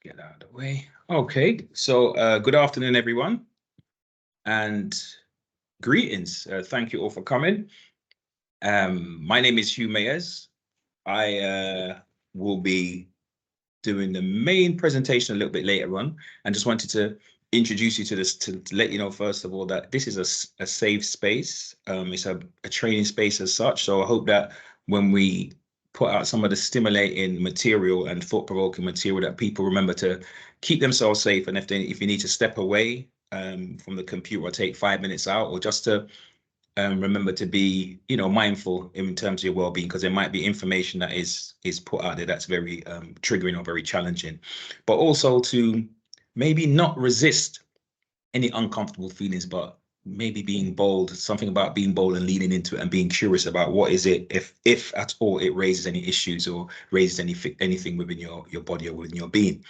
Get out of the way. Okay, so good afternoon, everyone, and greetings. Thank you all for coming. My name is Hugh Mayers. I will be doing the main presentation a little bit later on, and just wanted to introduce you to this to let you know, first of all, that this is a safe space. It's a training space as such. So I hope that when we put out some of the stimulating material and thought-provoking material, that people remember to keep themselves safe, and if you need to step away from the computer or take 5 minutes out, or just to remember to be, mindful in terms of your well-being, because there might be information that is put out there that's very triggering or very challenging, but also to maybe not resist any uncomfortable feelings, but maybe being bold, something about being bold and leaning into it and being curious about what is it, if at all it raises any issues or raises anything within your body or within your being.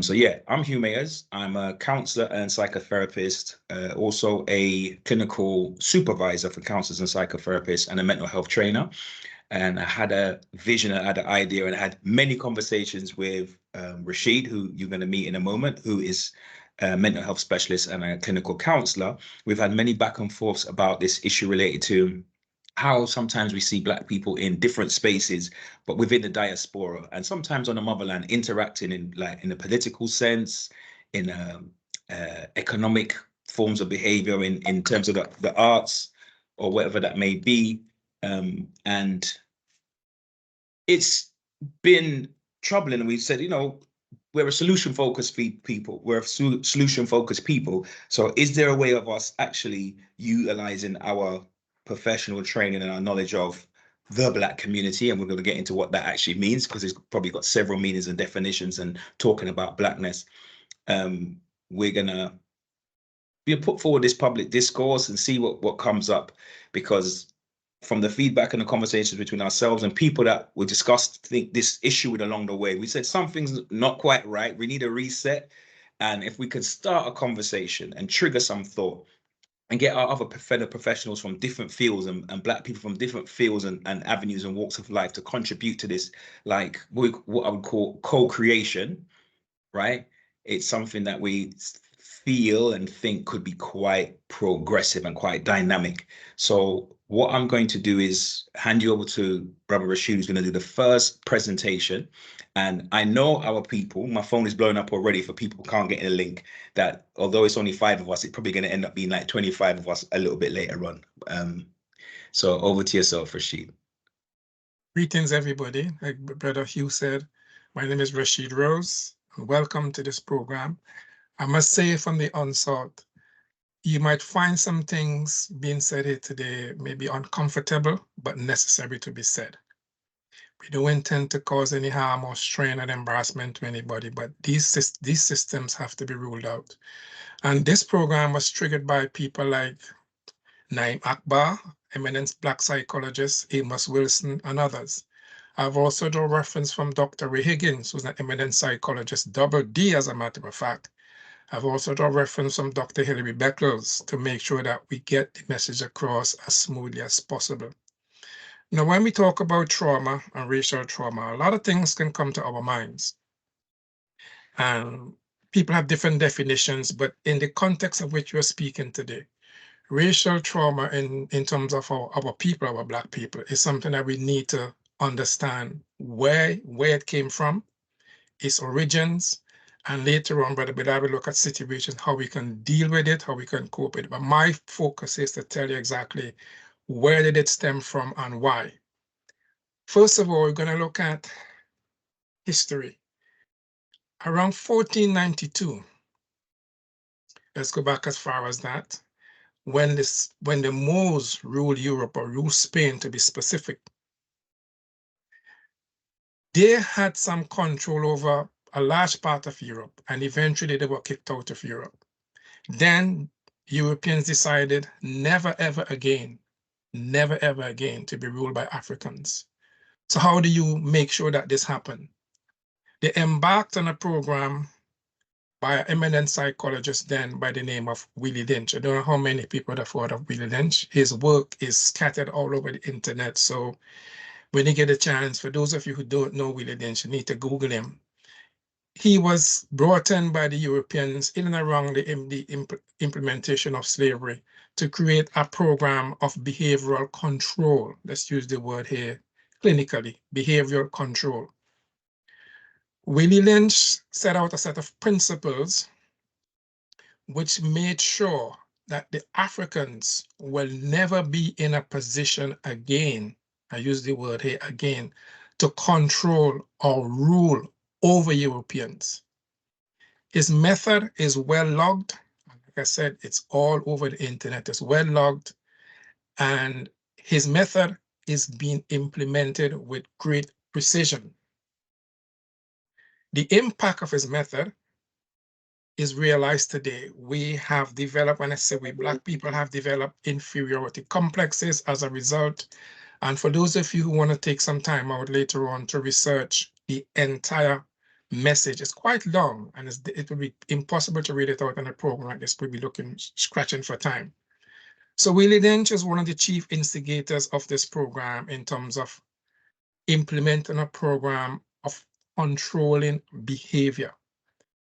So yeah, I'm Hugh Mayers. I'm a counsellor and psychotherapist, also a clinical supervisor for counsellors and psychotherapists, and a mental health trainer. And I had a vision, I had an idea, and I had many conversations with Rashid, who you're going to meet in a moment, who is a mental health specialist and a clinical counsellor. We've had many back and forths about this issue related to how sometimes we see Black people in different spaces, but within the diaspora, and sometimes on the motherland, interacting in a political sense, in economic forms of behavior, in terms of the arts or whatever that may be. And it's been troubling, and we said, we're a solution-focused people. We're a solution-focused people. So is there a way of us actually utilizing our professional training and our knowledge of the Black community? And we're going to get into what that actually means, because it's probably got several meanings and definitions, and talking about Blackness. We're going to put forward this public discourse and see what comes up, because from the feedback and the conversations between ourselves and people that we discussed this issue with along the way, we said something's not quite right. We need a reset. And if we can start a conversation and trigger some thought and get our other fellow professionals from different fields and Black people from different fields and avenues and walks of life to contribute to this, like what I would call co-creation, right? It's something that we feel and think could be quite progressive and quite dynamic. So what I'm going to do is hand you over to Brother Rashid, who's going to do the first presentation. And I know our people, my phone is blowing up already for people who can't get in a link, that although it's only 5 of us, it's probably going to end up being like 25 of us a little bit later on. So over to yourself, Rashid. Greetings, everybody. Like Brother Hugh said, my name is Rashid Rose. Welcome to this program. I must say from the onset, you might find some things being said here today maybe uncomfortable, but necessary to be said. We don't intend to cause any harm or strain or embarrassment to anybody, but these systems have to be ruled out. And this program was triggered by people like Naim Akbar, eminent Black psychologist, Amos Wilson, and others. I've also done reference from Dr. Ray Higgins, who's an eminent psychologist, double D as a matter of fact. I've also done reference from Dr. Hilary Beckles to make sure that we get the message across as smoothly as possible. Now, when we talk about trauma and racial trauma, a lot of things can come to our minds. And people have different definitions, but in the context of which we're speaking today, racial trauma in terms of our people, our Black people, is something that we need to understand where it came from, its origins, and later on, Brother Bilal will look at situations, how we can deal with it, how we can cope with it. But my focus is to tell you exactly where did it stem from and why. First of all, we're going to look at history. Around 1492, let's go back as far as that, when the Moors ruled Europe, or ruled Spain to be specific, they had some control over a large part of Europe, and eventually they were kicked out of Europe. Then Europeans decided never ever again to be ruled by Africans. So how do you make sure that this happened? They embarked on a program by an eminent psychologist then by the name of Willie Lynch. I don't know how many people have heard of Willie Lynch. His work is scattered all over the internet. So when you get a chance, for those of you who don't know Willie Lynch, you need to Google him. he was brought in by the Europeans in and around the implementation of slavery to create a program of behavioral control. Let's use the word here clinically, behavioral control. Willie Lynch set out a set of principles which made sure that the Africans will never be in a position again, I use the word here again, to control or rule over Europeans. His method is well logged. Like I said, it's all over the internet. It's well logged. And his method is being implemented with great precision. The impact of his method is realized today. We have developed, and I say we Black people have developed inferiority complexes as a result. And for those of you who want to take some time out later on to research the entire message, it's quite long and it will be impossible to read it out in a program like this. We'll be scratching for time. So Willie Lynch is one of the chief instigators of this program in terms of implementing a program of controlling behavior.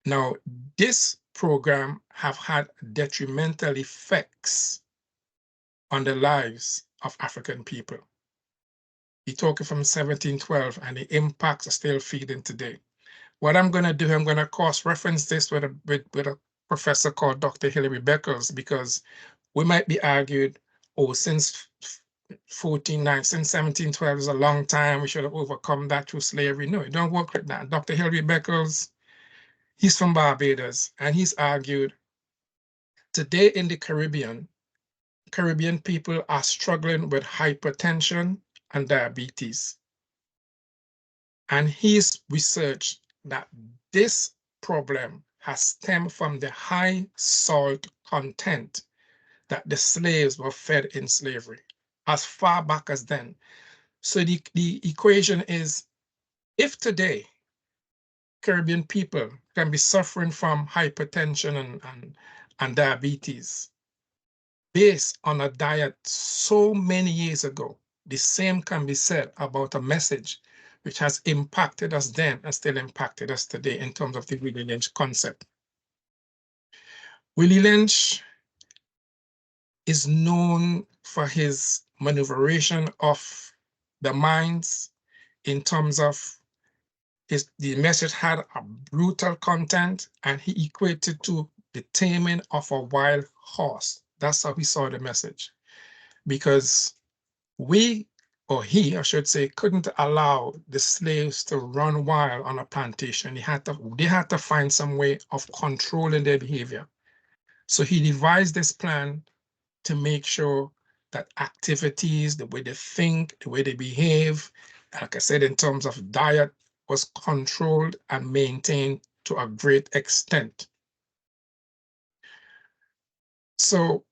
Now, this program have had detrimental effects on the lives of African people. He talking from 1712, and the impacts are still feeding today. What I'm going to do, I'm going to cross-reference this with a professor called Dr. Hilary Beckles, because we might be argued, oh, since 1712 is a long time, we should have overcome that through slavery. No, it don't work like that. Dr. Hilary Beckles, he's from Barbados, and he's argued today in the Caribbean people are struggling with hypertension and diabetes. And he's researched that this problem has stemmed from the high salt content that the slaves were fed in slavery as far back as then. So the equation is, if today Caribbean people can be suffering from hypertension and diabetes based on a diet so many years ago, the same can be said about a message which has impacted us then and still impacted us today in terms of the Willie Lynch concept. Willie Lynch is known for his maneuveration of the minds in terms of the message had a brutal content, and he equated to the taming of a wild horse. That's how he saw the message. Because we, or he, I should say, couldn't allow the slaves to run wild on a plantation. They had to find some way of controlling their behavior. So he devised this plan to make sure that activities, the way they think, the way they behave, like I said, in terms of diet, was controlled and maintained to a great extent. So,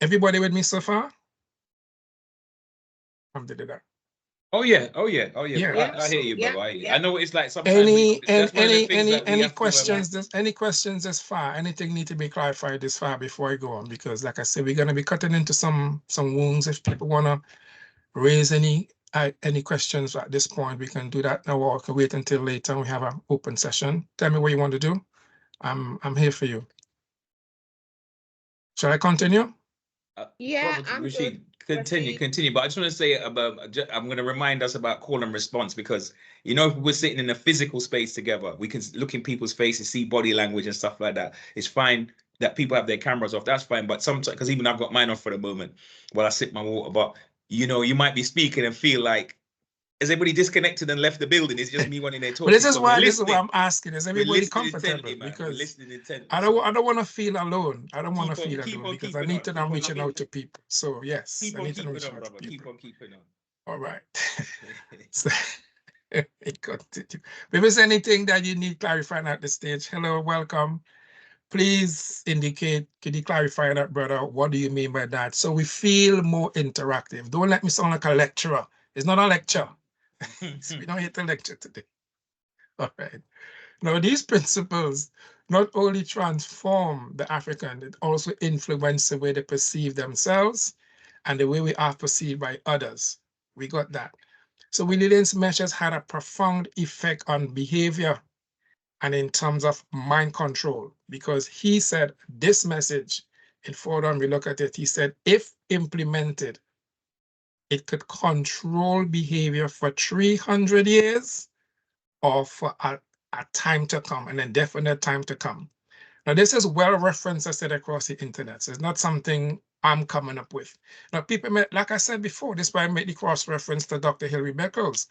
everybody with me so far? Oh yeah. Yeah. I hear you, brother. I know what it's like sometimes. Any questions? Any questions this far? Anything need to be clarified this far before I go on? Because, like I said, we're going to be cutting into some wounds. If people want to raise any questions at this point, we can do that now, or can wait until later and we have an open session. Tell me what you want to do. I'm here for you. Shall I continue? Yeah, I'm good. Continue. But I just want to say about, I'm going to remind us about call and response, because, you know, if we're sitting in a physical space together, we can look in people's faces, see body language and stuff like that. It's fine that people have their cameras off. That's fine. But sometimes, because even I've got mine off for the moment while I sip my water, but, you know, you might be speaking and feel like, is everybody disconnected and left the building? It's just me wanting their talk. But this is why I'm asking: is everybody comfortable? Because I don't want to feel alone. I don't want to feel alone because I need to know I'm reaching out to people. So yes, I need to reach out to people. Keep on keeping on. All right. So continue. If there's anything that you need clarifying at this stage, hello, welcome. Please indicate, can you clarify that, brother? What do you mean by that? So we feel more interactive. Don't let me sound like a lecturer. It's not a lecture. So we don't hit the lecture today. All right. Now, these principles not only transform the African, it also influence the way they perceive themselves and the way we are perceived by others. We got that. So Willie Lynch's measures had a profound effect on behavior and in terms of mind control, because he said this message, in further we look at it, he said, if implemented, it could control behavior for 300 years or for a time to come, an indefinite time to come. Now, this is well referenced, I said, across the internet. So it's not something I'm coming up with. Now, people, like I said before, this is why I made the cross reference to Dr. Hilary Beckles.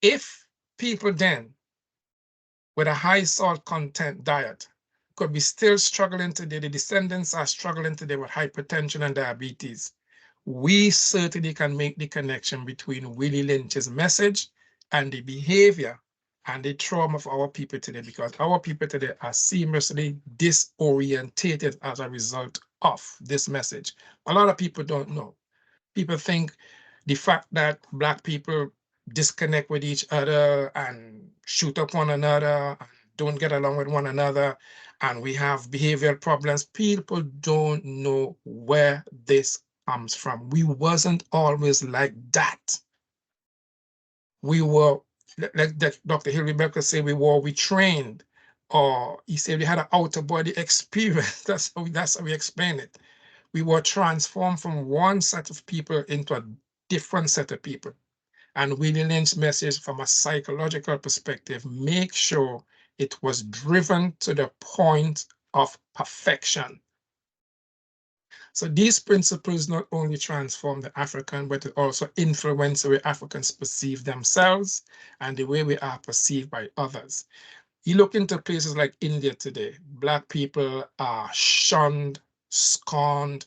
If people then with a high salt content diet could be still struggling today, the descendants are struggling today with hypertension and diabetes, we certainly can make the connection between Willie Lynch's message and the behavior and the trauma of our people today, because our people today are seamlessly disorientated as a result of this message. A lot of people don't know. People think the fact that Black people disconnect with each other and shoot up one another and don't get along with one another, and we have behavioral problems, people don't know where this comes from. We wasn't always like that. We were, like Dr. Hilary Becker said, we trained, or he said we had an outer body experience. That's how we explain it. We were transformed from one set of people into a different set of people. And Willie Lynch's message from a psychological perspective, make sure it was driven to the point of perfection. So these principles not only transform the African, but it also influence the way Africans perceive themselves and the way we are perceived by others. You look into places like India today, Black people are shunned, scorned.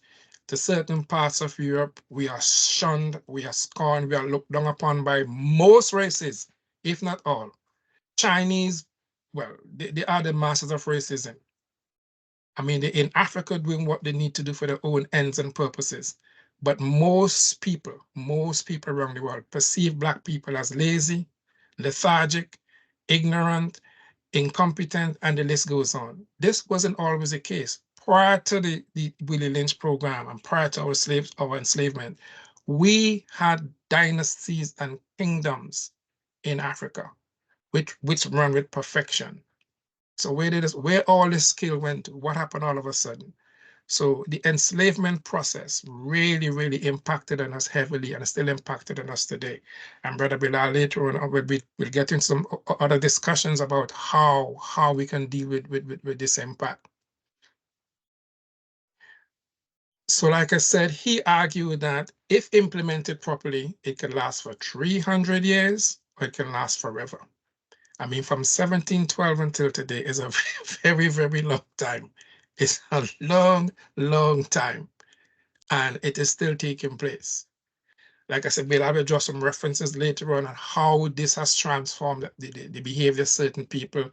To certain parts of Europe, we are shunned, we are scorned, we are looked down upon by most races, if not all. Chinese, well, they are the masters of racism. I mean, they're in Africa doing what they need to do for their own ends and purposes. But most people around the world perceive Black people as lazy, lethargic, ignorant, incompetent, and the list goes on. This wasn't always the case. Prior to the Willie Lynch program and prior to our enslavement, we had dynasties and kingdoms in Africa, which run with perfection. So where all this skill went, what happened all of a sudden? So the enslavement process really, really impacted on us heavily and still impacted on us today. And Brother Bilal, later on, we'll get into some other discussions about how we can deal with this impact. So like I said, he argued that if implemented properly, it can last for 300 years or it can last forever. I mean, from 1712 until today is a very, very long time. It's a long, long time, and it is still taking place. Like I said, I will draw some references later on how this has transformed the behavior of certain people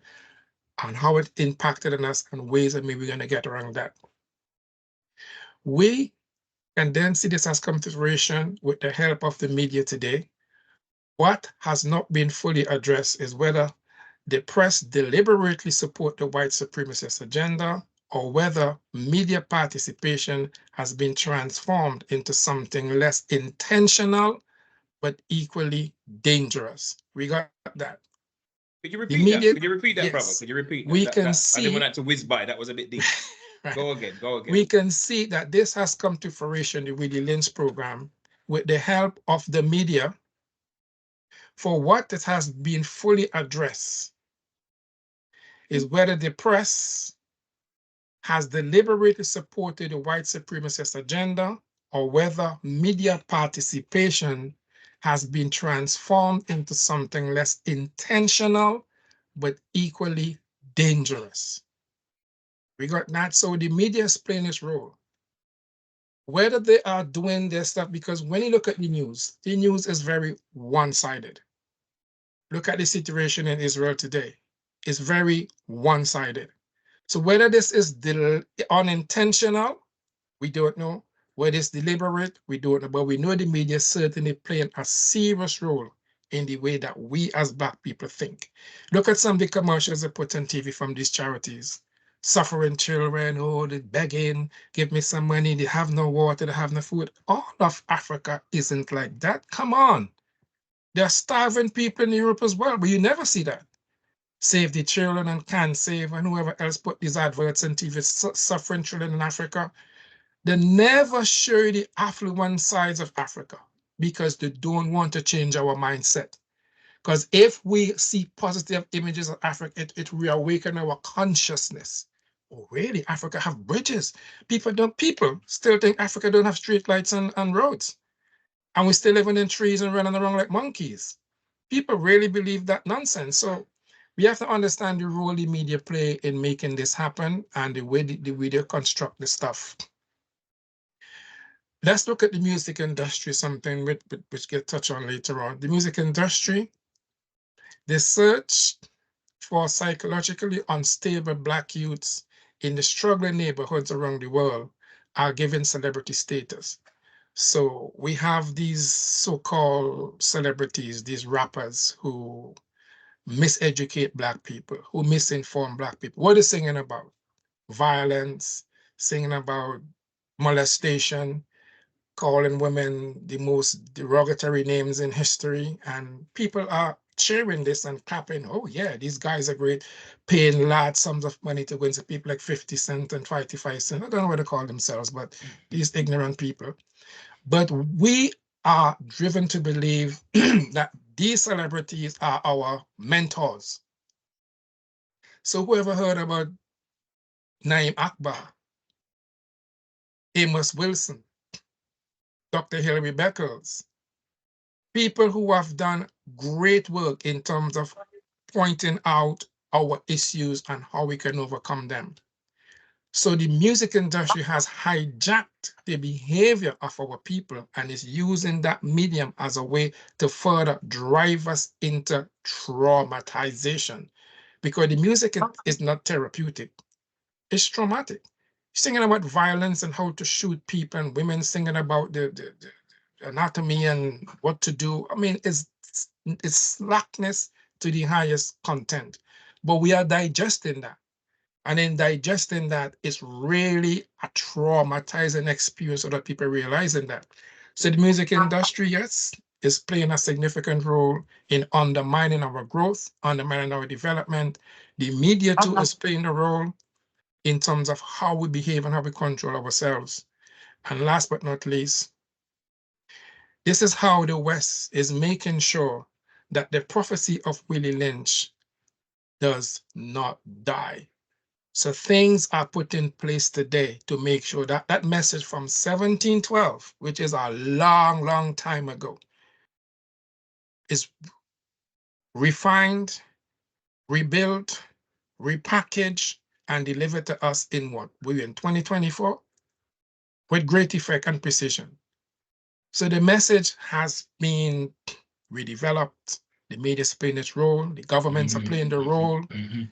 and how it impacted on us and ways that maybe we're going to get around that. We can then see this has come to fruition with the help of the media today. What has not been fully addressed is whether the press deliberately support the white supremacist agenda or whether media participation has been transformed into something less intentional but equally dangerous. We got that. Could you repeat that? Could you repeat that, yes, brother? Could you repeat that? We can see. I didn't want that to whiz by. That was a bit deep. Right. Go again. We can see that this has come to fruition, the Willie Lynch program, with the help of the media. For what it has been fully addressed is whether the press has deliberately supported the white supremacist agenda or whether media participation has been transformed into something less intentional but equally dangerous. We got that. So the media is playing its role. Whether they are doing their stuff, because when you look at the news is very one-sided. Look at the situation in Israel today. It's very one-sided. So whether this is unintentional, we don't know. Whether it's deliberate, we don't know. But we know the media is certainly playing a serious role in the way that we as Black people think. Look at some of the commercials they put on TV from these charities. Suffering children, oh, they're begging, give me some money, they have no water, they have no food. All of Africa isn't like that. Come on. There are starving people in Europe as well, but you never see that. Save the Children and Can Save, and whoever else put these adverts on TV, suffering children in Africa. They never show the affluent sides of Africa because they don't want to change our mindset. Because if we see positive images of Africa, it reawaken our consciousness. Oh, really? Africa have bridges. People still think Africa don't have street lights and roads. And we still living in trees and running around like monkeys. People really believe that nonsense. So we have to understand the role the media play in making this happen and the way they construct the stuff. Let's look at the music industry, something which get touched on later on. The music industry, the search for psychologically unstable Black youths in the struggling neighborhoods around the world are given celebrity status. So we have these so-called celebrities, these rappers who miseducate Black people, who misinform Black people. What are they singing about? Violence, singing about molestation, calling women the most derogatory names in history, and people are cheering this and clapping. Oh yeah, these guys are great, paying large sums of money to go into people like 50 Cent and 55 Cent. I don't know what they call themselves, but these ignorant people. But we are driven to believe that these celebrities are our mentors. So whoever heard about Naim Akbar, Amos Wilson, Dr. Hilary Beckles, people who have done great work in terms of pointing out our issues and how we can overcome them. So the music industry has hijacked the behavior of our people and is using that medium as a way to further drive us into traumatization, because the music is not therapeutic, it's traumatic. Singing about violence and how to shoot people, and women singing about the anatomy and what to do. I mean, it's slackness to the highest content, but we are digesting that. And in digesting that, it's really a traumatizing experience so that people realizing that. So the music industry, yes, is playing a significant role in undermining our growth, undermining our development. The media too is playing a role in terms of how we behave and how we control ourselves. And last but not least, this is how the West is making sure that the prophecy of Willie Lynch does not die. So things are put in place today to make sure that that message from 1712, which is a long, long time ago, is refined, rebuilt, repackaged, and delivered to us in what? We're in 2024 with great effect and precision. So the message has been redeveloped, the media is playing its role, the governments are playing their role,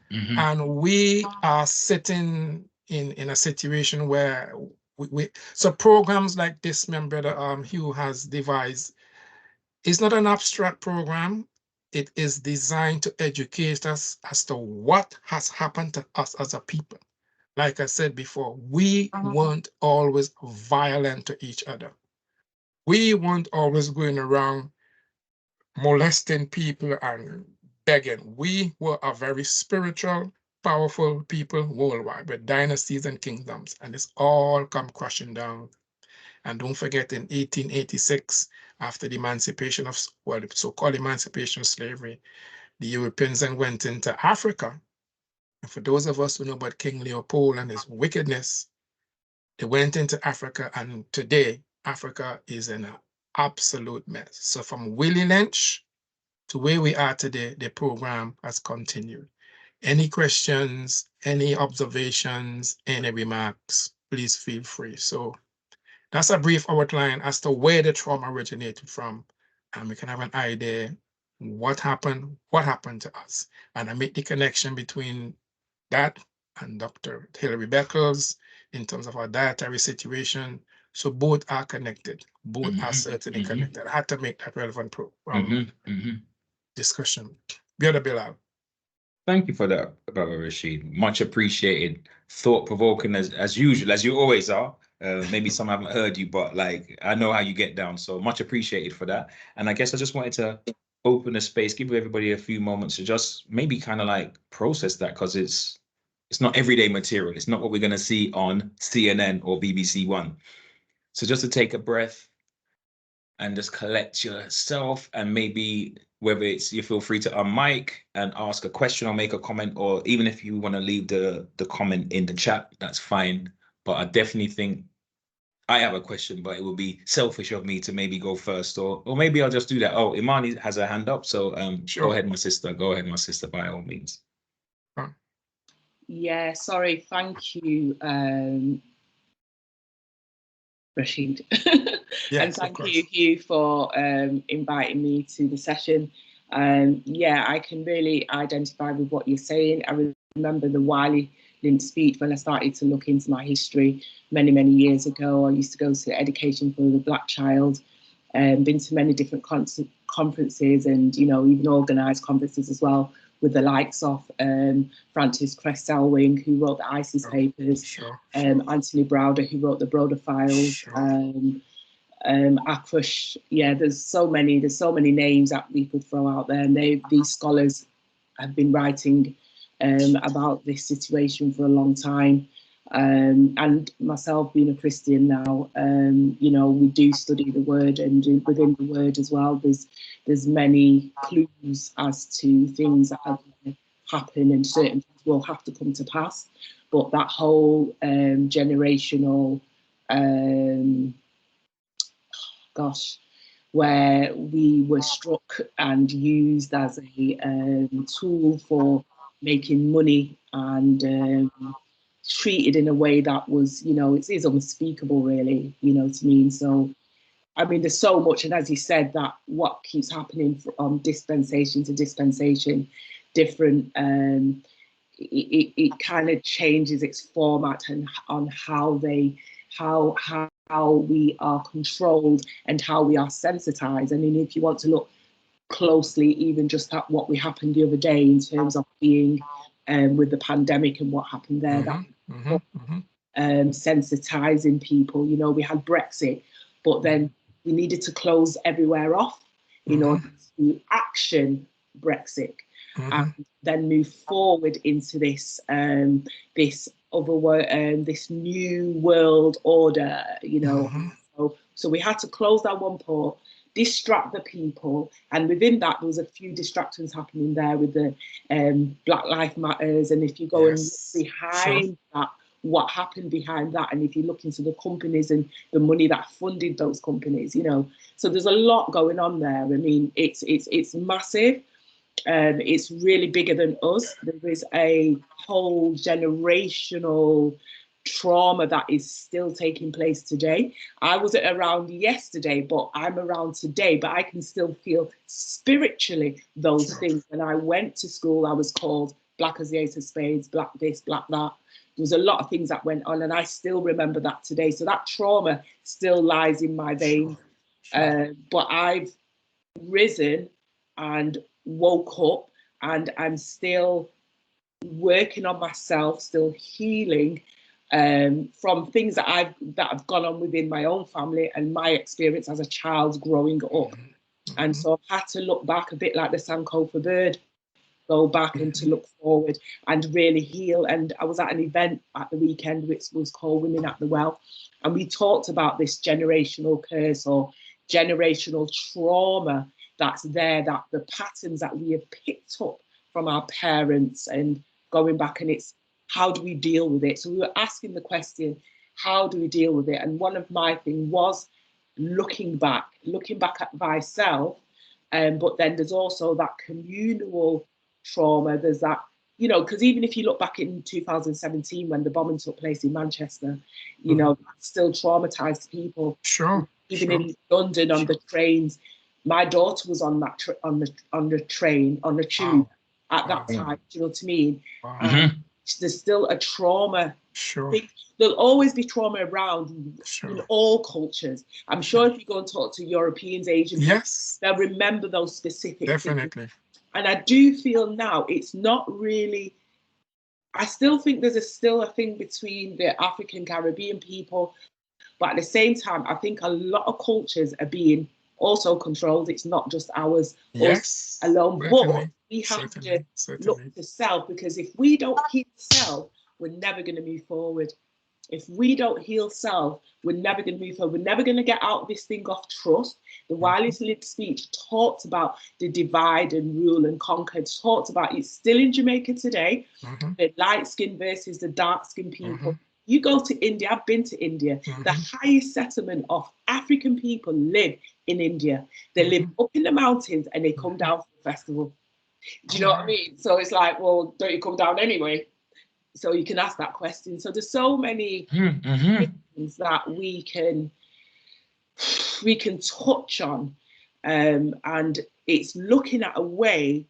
and we are sitting in a situation where so programs like this, my brother Hugh has devised, is not an abstract program. It is designed to educate us as to what has happened to us as a people. Like I said before, we weren't always violent to each other. We weren't always going around molesting people and begging. We were a very spiritual, powerful people worldwide with dynasties and kingdoms, and it's all come crashing down. And don't forget, in 1886, after the emancipation of, well, the so-called emancipation of slavery, the Europeans then went into Africa. And for those of us who know about King Leopold and his wickedness, they went into Africa, and today, Africa is in an absolute mess. So from Willie Lynch to where we are today, the program has continued. Any questions, any observations, any remarks, please feel free. So that's a brief outline as to where the trauma originated from, and we can have an idea what happened to us. And I make the connection between that and Dr. Hilary Beckles in terms of our dietary situation. So both are connected. Both are certainly connected. I had to make that relevant discussion. Brother Bilal. Thank you for that, Brother Rashid. Much appreciated. Thought-provoking as usual, as you always are. Maybe some haven't heard you, but like I know how you get down. So much appreciated for that. And I guess I just wanted to open a space, give everybody a few moments to just maybe kind of like process that, because it's not everyday material. It's not what we're going to see on CNN or BBC One. So just to take a breath and just collect yourself, and maybe whether it's you feel free to unmic and ask a question or make a comment, or even if you want to leave the comment in the chat, that's fine. But I definitely think I have a question, but it would be selfish of me to maybe go first, or maybe I'll just do that. Oh, Imani has her hand up, so Sure. Go ahead, my sister. Go ahead, my sister, by all means. Yeah, sorry. Thank you, Rashid. Yes, and thank you, Hugh, for inviting me to the session. Yeah, I can really identify with what you're saying. I remember the Wiley Lynch speech when I started to look into my history many, many years ago. I used to go to Education for the Black Child, been to many different conferences, and, you know, even organised conferences as well, with the likes of Francis Cress Selwyn, who wrote the ISIS papers, Anthony Browder, who wrote the Broder Files, Akrush. Yeah, there's so many names that we could throw out there, and these scholars have been writing about this situation for a long time. And myself being a Christian now, you know, we do study the word, and within the word as well, there's many clues as to things that are going to happen, and certain things will have to come to pass. But that whole generational, where we were struck and used as a tool for making money, and treated in a way that was, you know, it is unspeakable, really, you know what I mean? So, I mean, there's so much, and as you said, that what keeps happening from dispensation to dispensation, different, it kind of changes its format and on how we are controlled and how we are sensitized. I mean, if you want to look closely, even just at what happened the other day in terms of being with the pandemic and what happened there, sensitizing people. You know, we had Brexit, but then we needed to close everywhere off in order to action Brexit, and then move forward into this this new world order. You know, so we had to close that one port, distract the people, and within that there was a few distractions happening there with the Black Lives Matters, and if you go and look behind that, what happened behind that, and if you look into the companies and the money that funded those companies, you know, so there's a lot going on there. I mean, it's massive. It's really bigger than us. There is a whole generational trauma that is still taking place today. I wasn't around yesterday, but I'm around today, but I can still feel spiritually those things. When I went to school, I was called Black as the Ace of Spades, Black this, Black that. There was a lot of things that went on, and I still remember that today. So that trauma still lies in my veins. But I've risen and woke up, and I'm still working on myself, still healing from things that have gone on within my own family and my experience as a child growing up. And so I've had to look back, a bit like the Sankofa bird, go back and to look forward and really heal. And I was at an event at the weekend which was called Women at the Well, and we talked about this generational curse or generational trauma that's there, that the patterns that we have picked up from our parents and going back, and it's how do we deal with it? So we were asking the question, how do we deal with it? And one of my things was looking back at myself, but then there's also that communal trauma. There's that, you know, because even if you look back in 2017 when the bombing took place in Manchester, you know, still traumatized people. Even in London on the trains, my daughter was on that on the train, on the tube at that time. Do you know what I mean? There's still a trauma. There'll always be trauma around in all cultures. I'm sure if you go and talk to Europeans, Asian people, they'll remember those specific things. And I do feel now it's not really, I still think there's still a thing between the African Caribbean people, but at the same time, I think a lot of cultures are being also controlled. It's not just ours Yes, alone, certainly, but we have certainly, to certainly. look to self, because if we don't heal self, we're never going to move forward. If we don't heal self, we're never going to move forward. We're never going to get out of this thing of trust. The Wiley's lived speech talks about the divide and rule and conquer. It talks about, it's still in Jamaica today, the light skin versus the dark skin people. You go to India, I've been to India, the highest settlement of African people live in India. They live up in the mountains and they come down for the festival. Do you know what I mean? So it's like, well, don't you come down anyway? So you can ask that question. So there's so many things that we can touch on, and it's looking at a way,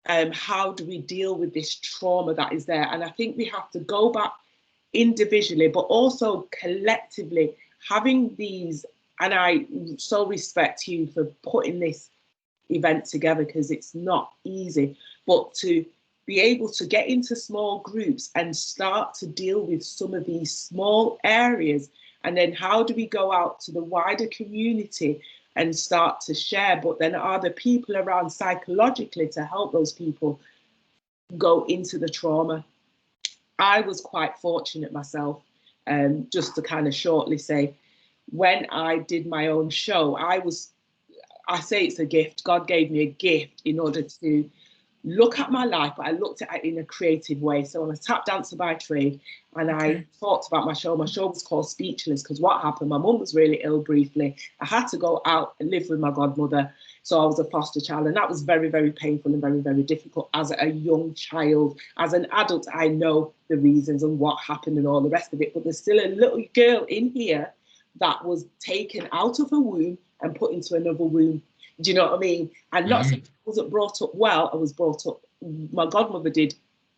how do we deal with this trauma that is there? And I think we have to go back individually, but also collectively, having these, and I so respect you for putting this event together, because it's not easy, but to be able to get into small groups and start to deal with some of these small areas. And then how do we go out to the wider community and start to share? But then are there people around psychologically to help those people go into the trauma? I was quite fortunate myself, just to kind of shortly say, when I did my own show, I say it's a gift. God gave me a gift in order to look at my life, but I looked at it in a creative way. So I'm a tap dancer by trade, and I talked about my show. My show was called Speechless, because what happened, my mum was really ill briefly. I had to go out and live with my godmother. So I was a foster child, and that was very, very painful and very, very difficult as a young child. As an adult, I know the reasons and what happened and all the rest of it, but there's still a little girl in here that was taken out of her womb and put into another womb. Do you know what I mean? And not saying I wasn't brought up well, I was brought up, my godmother did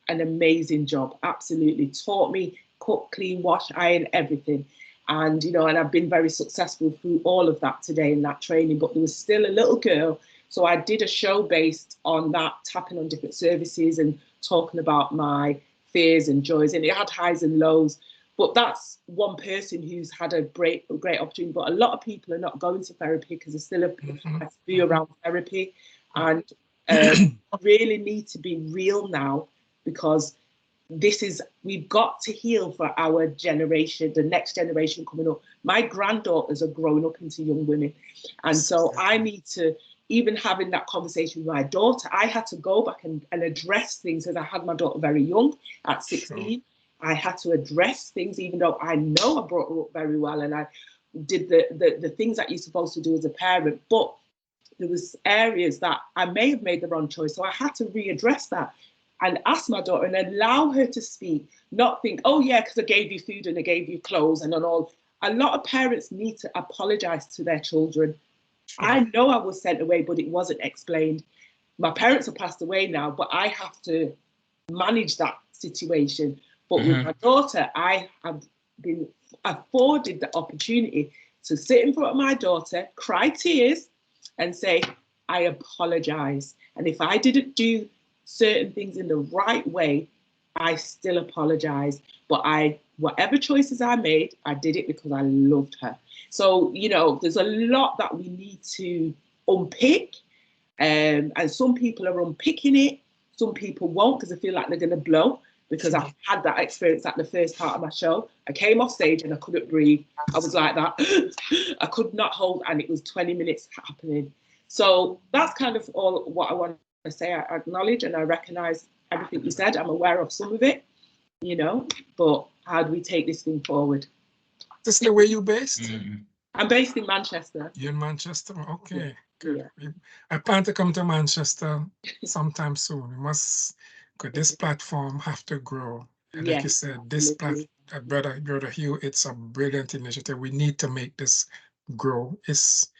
an amazing job, absolutely. Taught me cook, clean, wash, iron, everything. And, you know, and I've been very successful through all of that today in that training, but there was still a little girl. So I did a show based on that, tapping on different services and talking about my fears and joys, and it had highs and lows. But that's one person who's had a great opportunity. But a lot of people are not going to therapy because there's still a view around therapy. And really need to be real now, because we've got to heal for our generation, the next generation coming up. My granddaughters are growing up into young women. And so I need to, even having that conversation with my daughter, I had to go back and address things, as I had my daughter very young at 16. Sure. I had to address things, even though I know I brought her up very well and I did the things that you're supposed to do as a parent, but there was areas that I may have made the wrong choice. So I had to readdress that and ask my daughter and allow her to speak, not think, oh yeah, because I gave you food and I gave you clothes and all. A lot of parents need to apologize to their children. Sure. I know I was sent away, but it wasn't explained. My parents have passed away now, but I have to manage that situation. But with my daughter, I have been afforded the opportunity to sit in front of my daughter, cry tears, and say, I apologize. And if I didn't do certain things in the right way, I still apologize. But whatever choices I made, I did it because I loved her. So, you know, there's a lot that we need to unpick. And some people are unpicking it. Some people won't, because they feel like they're going to blow. Because I had that experience at the first part of my show. I came off stage and I couldn't breathe. I was like that. I could not hold, and it was 20 minutes happening. So that's kind of all what I want to say. I acknowledge and I recognize everything you said. I'm aware of some of it, you know, but how do we take this thing forward? This is the way you're based? I'm based in Manchester. You're in Manchester? Okay, yeah. good. Yeah. I plan to come to Manchester sometime soon. Could this platform have to grow? And like you said, this platform, Brother Hugh, it's a brilliant initiative. We need to make this grow. It's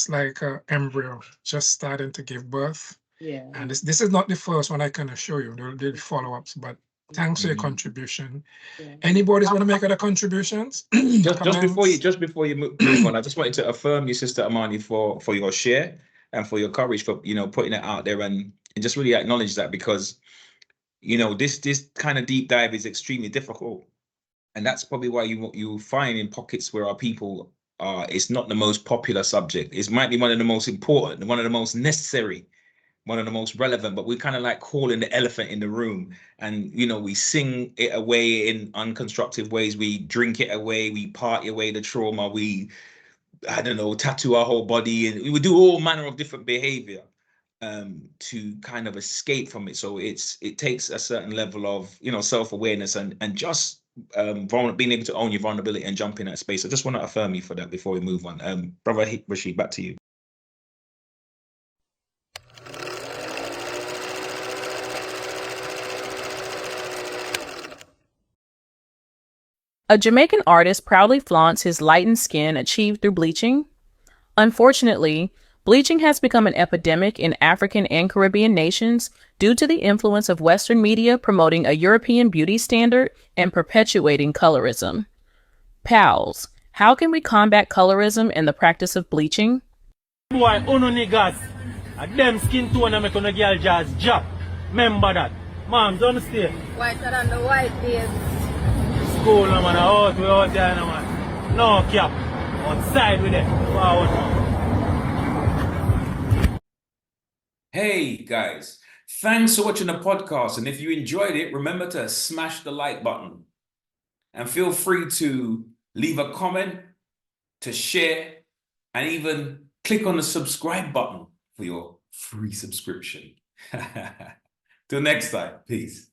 like an embryo just starting to give birth. Yeah. And this is not the first one I can assure you. There'll be follow-ups, but thanks for your contribution. Yeah. Anybody's want to make other contributions? just before you move on, I just wanted to affirm you, Sister Amani, for your share and for your courage for, you know, putting it out there and just really acknowledge that, because, you know, this kind of deep dive is extremely difficult, and that's probably why you find in pockets where our people it's not the most popular subject. It might be one of the most important, one of the most necessary, one of the most relevant, but we kind of like calling the elephant in the room. And, you know, we sing it away in unconstructive ways. We drink it away. We party away the trauma. We, I don't know, tattoo our whole body, and we would do all manner of different behavior to kind of escape from it. So it takes a certain level of, you know, self-awareness and just being able to own your vulnerability and jump in that space. I just want to affirm you for that before we move on. Brother Rashid, back to you. A Jamaican artist proudly flaunts his lightened skin achieved through bleaching. Unfortunately, bleaching has become an epidemic in African and Caribbean nations due to the influence of Western media promoting a European beauty standard and perpetuating colorism. Pals, how can we combat colorism and the practice of bleaching? Boy, uno niggas, them skin tone and make on a girl just jump. Remember that. Mom, don't understand? Whiter than the white days. School, no man, out, we out there, no man. No cap. Outside with it. Forward, man. Hey guys, thanks for watching the podcast. And if you enjoyed it, remember to smash the like button. And feel free to leave a comment, to share, and even click on the subscribe button for your free subscription. Till next time, peace.